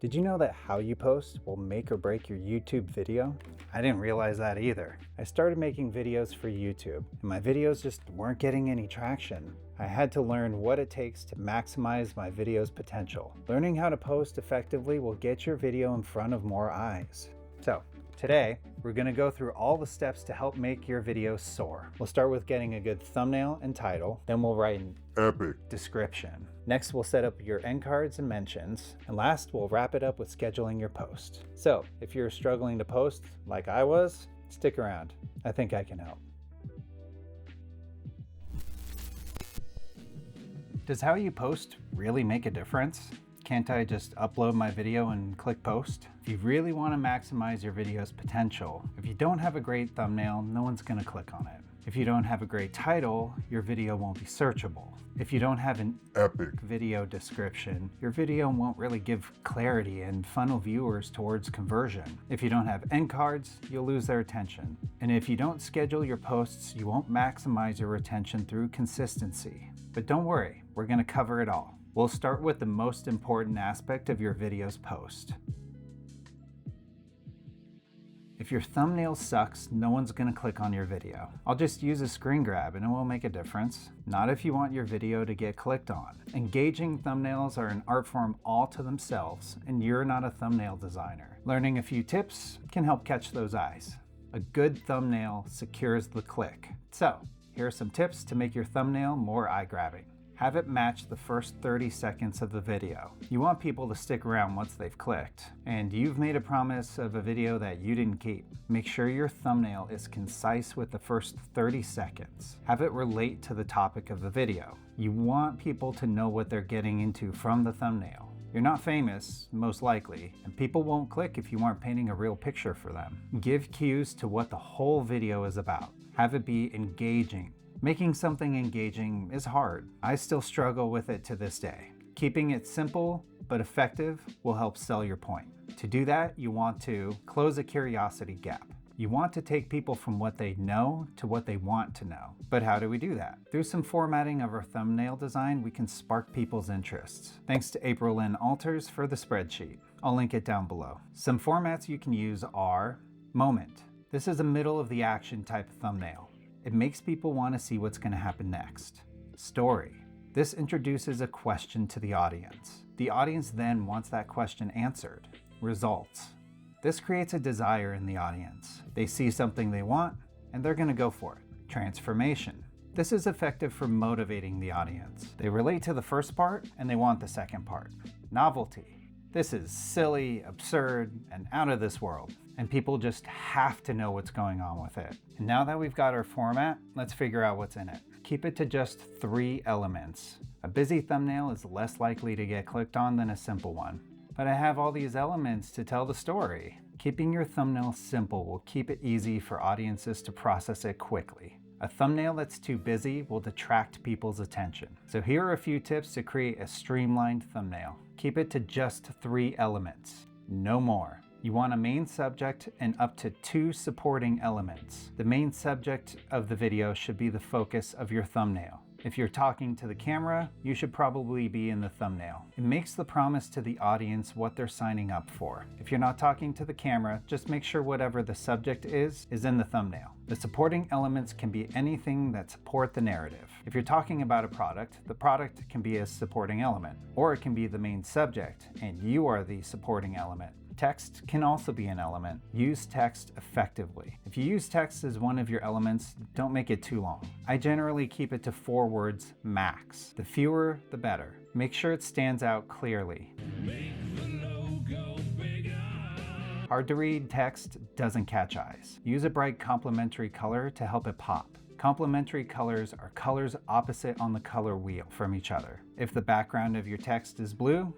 Did you know that how you post will make or break your YouTube video? I didn't realize that either. I started making videos for YouTube, and my videos just weren't getting any traction. I had to learn what it takes to maximize my video's potential. Learning how to post effectively will get your video in front of more eyes. So, today, we're going to go through all the steps to help make your video soar. We'll start with getting a good thumbnail and title, then we'll write an epic description. Next, we'll set up your end cards and mentions, and last, we'll wrap it up with scheduling your post. So, if you're struggling to post like I was, stick around. I think I can help. Does how you post really make a difference? Can't I just upload my video and click post? If you really want to maximize your video's potential, if you don't have a great thumbnail, no one's going to click on it. If you don't have a great title, your video won't be searchable. If you don't have an epic video description, your video won't really give clarity and funnel viewers towards conversion. If you don't have end cards, you'll lose their attention. And if you don't schedule your posts, you won't maximize your retention through consistency. But don't worry, we're going to cover it all. We'll start with the most important aspect of your video's post. If your thumbnail sucks, no one's going to click on your video. I'll just use a screen grab and it won't make a difference. Not if you want your video to get clicked on. Engaging thumbnails are an art form all to themselves, and you're not a thumbnail designer. Learning a few tips can help catch those eyes. A good thumbnail secures the click. So, here are some tips to make your thumbnail more eye-grabbing. Have it match the first 30 seconds of the video. You want people to stick around once they've clicked, and you've made a promise of a video that you didn't keep. Make sure your thumbnail is concise with the first 30 seconds. Have it relate to the topic of the video. You want people to know what they're getting into from the thumbnail. You're not famous, most likely, and people won't click if you aren't painting a real picture for them. Give cues to what the whole video is about. Have it be engaging. Making something engaging is hard. I still struggle with it to this day. Keeping it simple but effective will help sell your point. To do that, you want to close a curiosity gap. You want to take people from what they know to what they want to know. But how do we do that? Through some formatting of our thumbnail design, we can spark people's interests. Thanks to APRILYNNE alters for the spreadsheet. I'll link it down below. Some formats you can use are moment. This is a middle of the action type of thumbnail. It makes people want to see what's going to happen next. Story. This introduces a question to the audience. The audience then wants that question answered. Results. This creates a desire in the audience. They see something they want, and they're going to go for it. Transformation. This is effective for motivating the audience. They relate to the first part, and they want the second part. Novelty. This is silly, absurd, and out of this world, and people just have to know what's going on with it. And now that we've got our format, let's figure out what's in it. Keep it to just 3 elements. A busy thumbnail is less likely to get clicked on than a simple one. But I have all these elements to tell the story. Keeping your thumbnail simple will keep it easy for audiences to process it quickly. A thumbnail that's too busy will detract people's attention. So here are a few tips to create a streamlined thumbnail. Keep it to just 3 elements, no more. You want a main subject and up to 2 supporting elements. The main subject of the video should be the focus of your thumbnail. If you're talking to the camera, you should probably be in the thumbnail. It makes the promise to the audience what they're signing up for. If you're not talking to the camera, just make sure whatever the subject is in the thumbnail. The supporting elements can be anything that support the narrative. If you're talking about a product, the product can be a supporting element, or it can be the main subject, and you are the supporting element. Text can also be an element. Use text effectively. If you use text as one of your elements, don't make it too long. I generally keep it to 4 words max. The fewer, the better. Make sure it stands out clearly. Make the logo bigger. Hard to read text doesn't catch eyes. Use a bright complementary color to help it pop. Complementary colors are colors opposite on the color wheel from each other. If the background of your text is blue,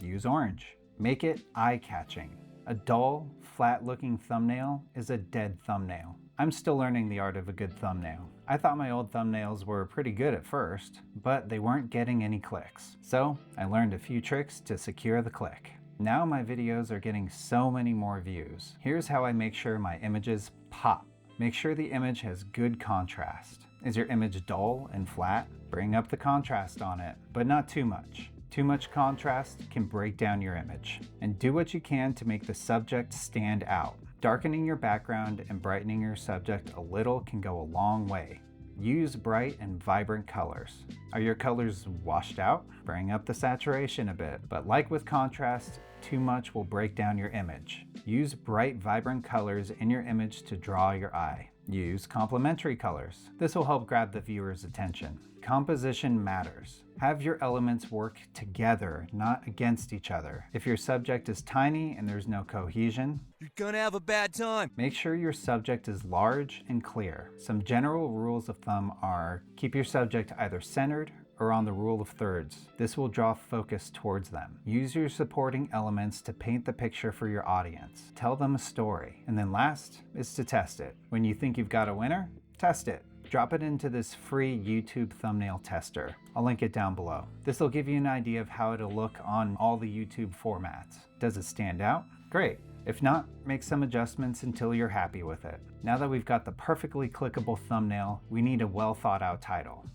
use orange. Make it eye-catching. A dull, flat-looking thumbnail is a dead thumbnail. I'm still learning the art of a good thumbnail. I thought my old thumbnails were pretty good at first, but they weren't getting any clicks. So I learned a few tricks to secure the click. Now my videos are getting so many more views. Here's how I make sure my images pop. Make sure the image has good contrast. Is your image dull and flat? Bring up the contrast on it, but not too much. Too much contrast can break down your image. And do what you can to make the subject stand out. Darkening your background and brightening your subject a little can go a long way. Use bright and vibrant colors. Are your colors washed out? Bring up the saturation a bit. But like with contrast, too much will break down your image. Use bright, vibrant colors in your image to draw your eye. Use complementary colors. This will help grab the viewer's attention. Composition matters. Have your elements work together, not against each other. If your subject is tiny and there's no cohesion, you're gonna have a bad time. Make sure your subject is large and clear. Some general rules of thumb are: keep your subject either centered or on the rule of thirds. This will draw focus towards them. Use your supporting elements to paint the picture for your audience. Tell them a story. And then last is to test it. When you think you've got a winner, test it. Drop it into this free YouTube thumbnail tester. I'll link it down below. This will give you an idea of how it'll look on all the YouTube formats. Does it stand out? Great. If not, make some adjustments until you're happy with it. Now that we've got the perfectly clickable thumbnail, we need a well thought out title.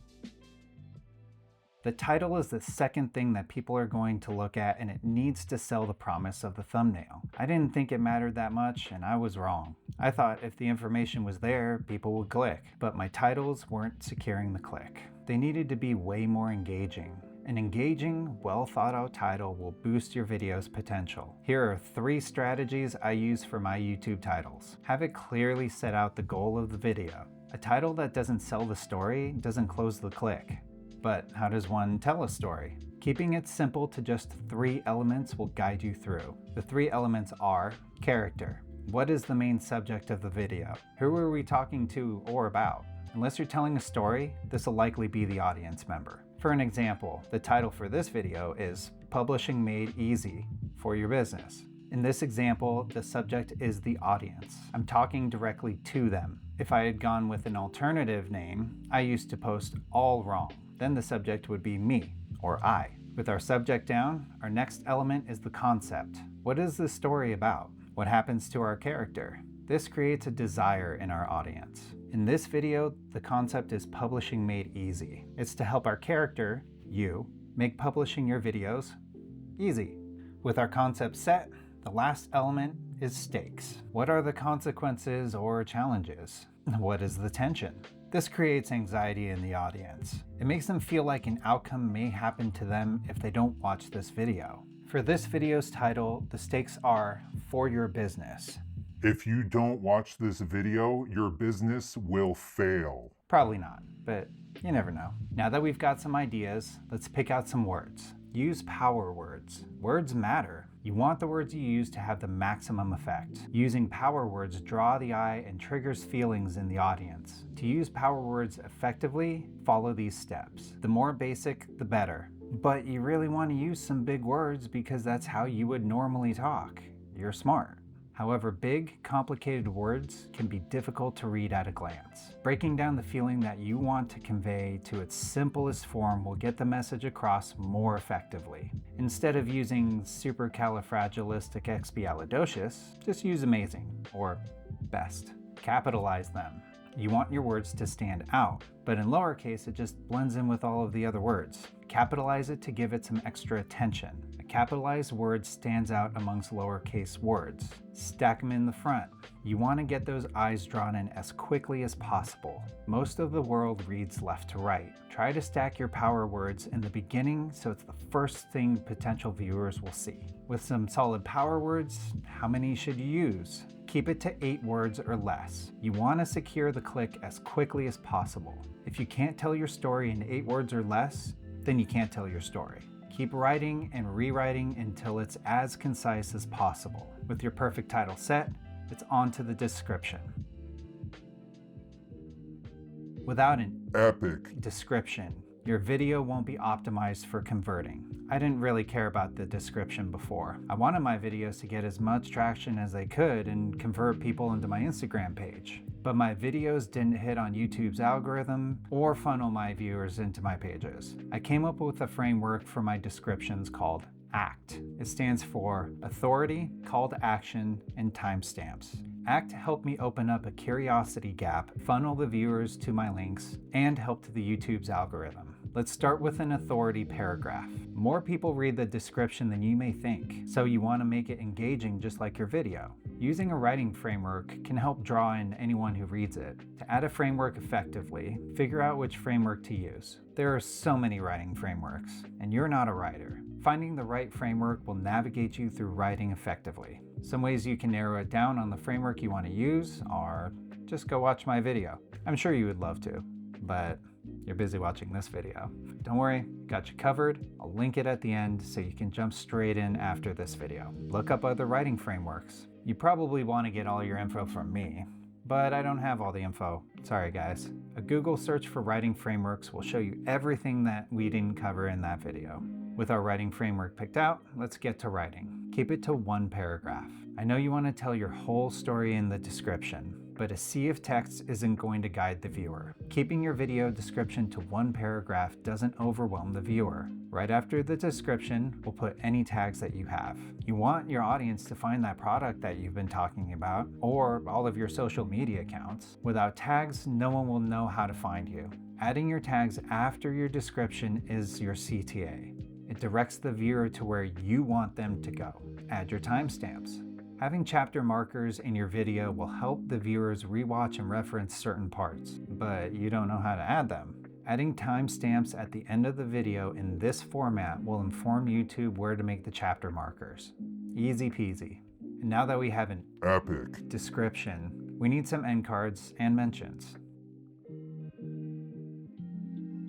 The title is the second thing that people are going to look at, and it needs to sell the promise of the thumbnail. I didn't think it mattered that much, and I was wrong. I thought if the information was there, people would click, but my titles weren't securing the click. They needed to be way more engaging. An engaging, well thought out title will boost your video's potential. Here are 3 strategies I use for my YouTube titles. Have it clearly set out the goal of the video. A title that doesn't sell the story doesn't close the click. But how does one tell a story? Keeping it simple to just 3 elements will guide you through. The 3 elements are: character. What is the main subject of the video? Who are we talking to or about? Unless you're telling a story, this will likely be the audience member. For an example, the title for this video is Publishing Made Easy for Your Business. In this example, the subject is the audience. I'm talking directly to them. If I had gone with an alternative name, I used to post all wrong. Then the subject would be me, or I. With our subject down, our next element is the concept. What is this story about? What happens to our character? This creates a desire in our audience. In this video, the concept is publishing made easy. It's to help our character, you, make publishing your videos easy. With our concept set, the last element is stakes. What are the consequences or challenges? What is the tension? This creates anxiety in the audience. It makes them feel like an outcome may happen to them if they don't watch this video. For this video's title, the stakes are for your business. If you don't watch this video, your business will fail. Probably not, but you never know. Now that we've got some ideas, let's pick out some words. Use power words. Words matter. You want the words you use to have the maximum effect. Using power words draw the eye and triggers feelings in the audience. To use power words effectively, follow these steps. The more basic, the better. But you really want to use some big words because that's how you would normally talk. You're smart. However, big, complicated words can be difficult to read at a glance. Breaking down the feeling that you want to convey to its simplest form will get the message across more effectively. Instead of using supercalifragilisticexpialidocious, just use amazing, or best. Capitalize them. You want your words to stand out, but in lowercase it just blends in with all of the other words. Capitalize it to give it some extra attention. A capitalized word stands out amongst lowercase words. Stack them in the front. You want to get those eyes drawn in as quickly as possible. Most of the world reads left to right. Try to stack your power words in the beginning so it's the first thing potential viewers will see. With some solid power words, how many should you use? Keep it to 8 words or less. You want to secure the click as quickly as possible. If you can't tell your story in 8 words or less, then you can't tell your story. Keep writing and rewriting until it's as concise as possible. With your perfect title set, it's on to the description. Without an epic description, your video won't be optimized for converting. I didn't really care about the description before. I wanted my videos to get as much traction as they could and convert people into my Instagram page. But my videos didn't hit on YouTube's algorithm or funnel my viewers into my pages. I came up with a framework for my descriptions called ACT. It stands for Authority, Call to Action, and Timestamps. ACT helped me open up a curiosity gap, funnel the viewers to my links, and help to the YouTube's algorithm. Let's start with an authority paragraph. More people read the description than you may think, so you want to make it engaging just like your video. Using a writing framework can help draw in anyone who reads it. To add a framework effectively, figure out which framework to use. There are so many writing frameworks, and you're not a writer. Finding the right framework will navigate you through writing effectively. Some ways you can narrow it down on the framework you want to use are just go watch my video. I'm sure you would love to, but you're busy watching this video. Don't worry, got you covered. I'll link it at the end so you can jump straight in after this video. Look up other writing frameworks. You probably want to get all your info from me, but I don't have all the info. Sorry guys. A Google search for writing frameworks will show you everything that we didn't cover in that video. With our writing framework picked out, let's get to writing. Keep it to one paragraph. I know you want to tell your whole story in the description, but a sea of text isn't going to guide the viewer. Keeping your video description to one paragraph doesn't overwhelm the viewer. Right after the description, we'll put any tags that you have. You want your audience to find that product that you've been talking about, or all of your social media accounts. Without tags, no one will know how to find you. Adding your tags after your description is your CTA. It directs the viewer to where you want them to go. Add your timestamps. Having chapter markers in your video will help the viewers rewatch and reference certain parts, but you don't know how to add them. Adding timestamps at the end of the video in this format will inform YouTube where to make the chapter markers. Easy peasy. And now that we have an epic description, we need some end cards and mentions.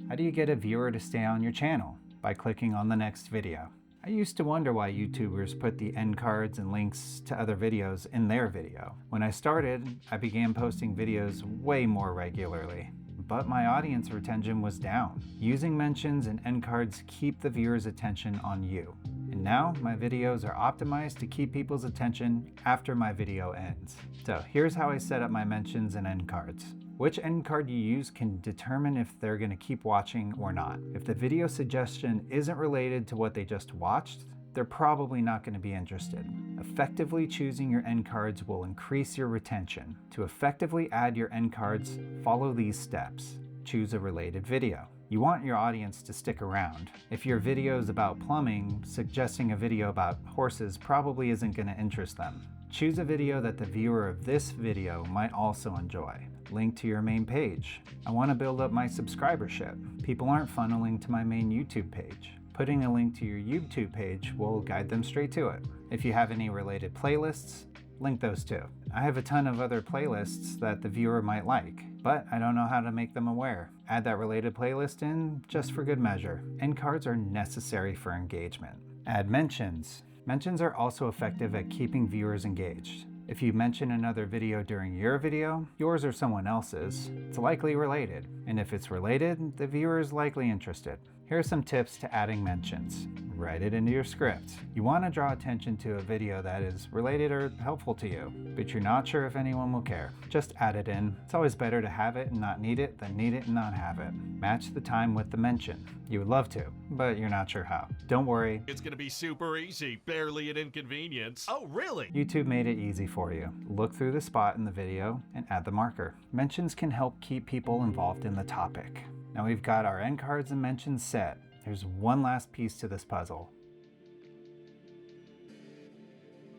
How do you get a viewer to stay on your channel? By clicking on the next video. I used to wonder why YouTubers put the end cards and links to other videos in their video. When I started, I began posting videos way more regularly, but my audience retention was down. Using mentions and end cards keep the viewer's attention on you. And now my videos are optimized to keep people's attention after my video ends. So here's how I set up my mentions and end cards. Which end card you use can determine if they're going to keep watching or not. If the video suggestion isn't related to what they just watched, they're probably not going to be interested. Effectively choosing your end cards will increase your retention. To effectively add your end cards, follow these steps. Choose a related video. You want your audience to stick around. If your video is about plumbing, suggesting a video about horses probably isn't going to interest them. Choose a video that the viewer of this video might also enjoy. Link to your main page. I want to build up my subscribership. People aren't funneling to my main YouTube page. Putting a link to your YouTube page will guide them straight to it. If you have any related playlists, link those too. I have a ton of other playlists that the viewer might like, but I don't know how to make them aware. Add that related playlist in just for good measure. End cards are necessary for engagement. Add mentions. Mentions are also effective at keeping viewers engaged. If you mention another video during your video, yours or someone else's, it's likely related. And if it's related, the viewer is likely interested. Here are some tips to adding mentions. Write it into your script. You want to draw attention to a video that is related or helpful to you, but you're not sure if anyone will care. Just add it in. It's always better to have it and not need it than need it and not have it. Match the time with the mention. You would love to, but you're not sure how. Don't worry. It's gonna be super easy, barely an inconvenience. Oh, really? YouTube made it easy for you. Look through the spot in the video and add the marker. Mentions can help keep people involved in the topic. Now we've got our end cards and mentions set. There's one last piece to this puzzle.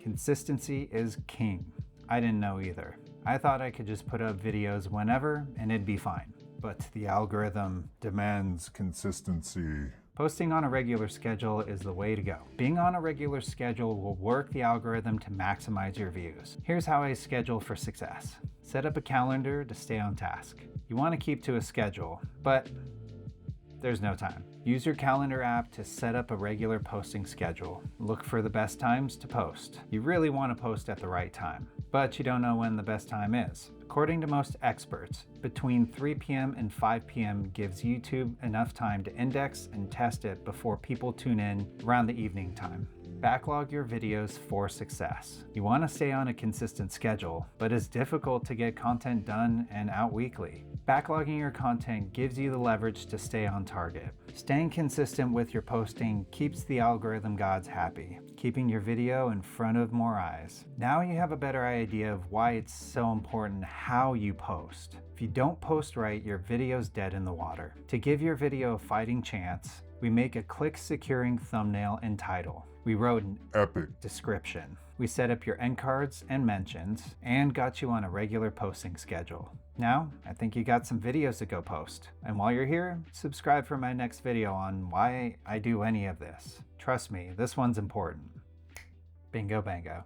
Consistency is king. I didn't know either. I thought I could just put up videos whenever and it'd be fine. But the algorithm demands consistency. Posting on a regular schedule is the way to go. Being on a regular schedule will work the algorithm to maximize your views. Here's how I schedule for success. Set up a calendar to stay on task. You want to keep to a schedule, but there's no time. Use your calendar app to set up a regular posting schedule. Look for the best times to post. You really want to post at the right time, but you don't know when the best time is. According to most experts, between 3 p.m. and 5 p.m. gives YouTube enough time to index and test it before people tune in around the evening time. Backlog your videos for success. You want to stay on a consistent schedule, but it's difficult to get content done and out weekly. Backlogging your content gives you the leverage to stay on target. Staying consistent with your posting keeps the algorithm gods happy, keeping your video in front of more eyes. Now you have a better idea of why it's so important how you post. If If you don't post right, your video's dead in the water. To give your video a fighting chance, we make a click securing thumbnail and title. We wrote an epic description. We set up your end cards and mentions and got you on a regular posting schedule. Now, I think you got some videos to go post. And while you're here, subscribe for my next video on why I do any of this. Trust me, this one's important. Bingo bango.